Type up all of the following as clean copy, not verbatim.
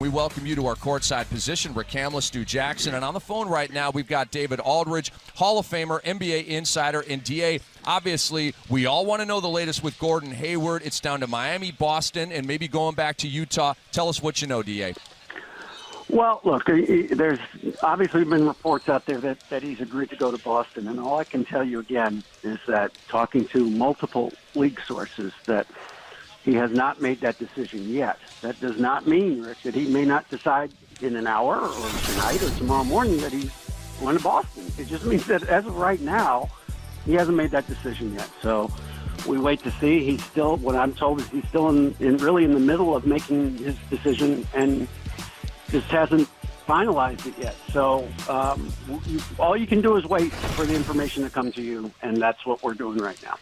We welcome you to our courtside position. Rick Hamlin, Stu Jackson. And on the phone right now, we've got David Aldridge, Hall of Famer, NBA insider, and DA. Obviously, we all want to know the latest with Gordon Hayward. It's down to Miami, Boston, and maybe going back to Utah. Tell us what you know, DA. Well, look, there's obviously been reports out there that he's agreed to go to Boston. And all I can tell you again is that talking to multiple league sources that he has not made that decision yet. That does not mean, Rick, that he may not decide in an hour or tonight or tomorrow morning that he's going to Boston. It just means that as of right now, he hasn't made that decision yet. So we wait to see. He's still, what I'm told is he's still really in the middle of making his decision and just hasn't finalized it yet. So all you can do is wait for the information to come to you, and that's what we're doing right now.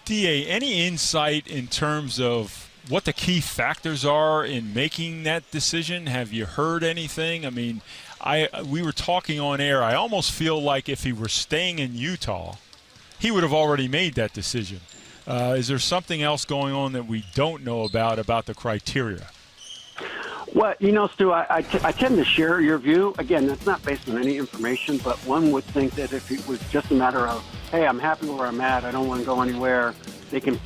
DA, any insight in terms of what the key factors are in making that decision? Have you heard anything? I mean, we were talking on air. I almost feel like if he were staying in Utah, he would have already made that decision. Is there something else going on that we don't know about the criteria? Well, Stu, I tend to share your view. Again, that's not based on any information, but one would think that if it was just a matter of, hey, I'm happy where I'm at, I don't want to go anywhere, they can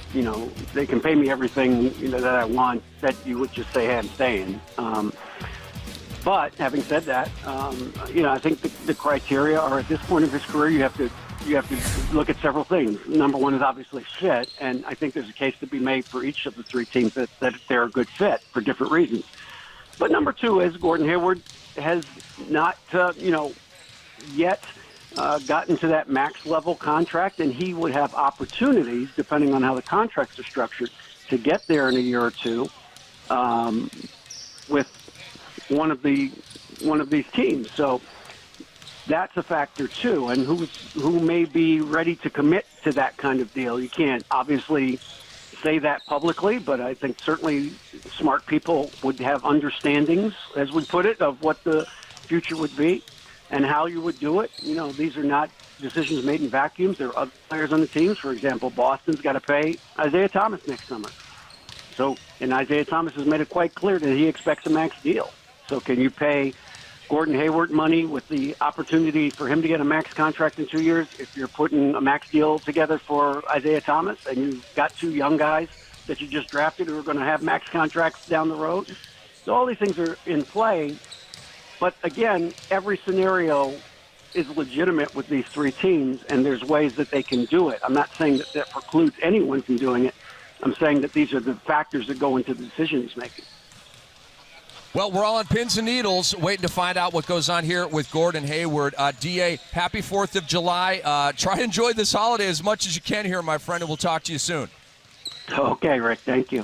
pay me everything that I want, that you would just say, hey, I'm staying. But having said that, I think the criteria are, at this point of his career, you have to look at several things. Number one is obviously fit, and I think there's a case to be made for each of the three teams that they're a good fit for different reasons. But number two is Gordon Hayward has not, yet gotten to that max level contract, and he would have opportunities, depending on how the contracts are structured, to get there in a year or two with one of these teams. So that's a factor too, and who may be ready to commit to that kind of deal. You can't obviously say that publicly, but I think certainly smart people would have understandings, as we put it, of what the future would be and how you would do it. These are not decisions made in vacuums. There are other players on the teams. For example, Boston's got to pay Isaiah Thomas next summer. And Isaiah Thomas has made it quite clear that he expects a max deal. So can you pay Gordon Hayward money with the opportunity for him to get a max contract in 2 years if you're putting a max deal together for Isaiah Thomas and you've got two young guys that you just drafted who are going to have max contracts down the road? So all these things are in play. But again, every scenario is legitimate with these three teams, and there's ways that they can do it. I'm not saying that precludes anyone from doing it. I'm saying that these are the factors that go into the decision he's making. Well, we're all on pins and needles waiting to find out what goes on here with Gordon Hayward. DA, happy 4th of July. Try to enjoy this holiday as much as you can here, my friend, and we'll talk to you soon. Okay, Rick. Thank you.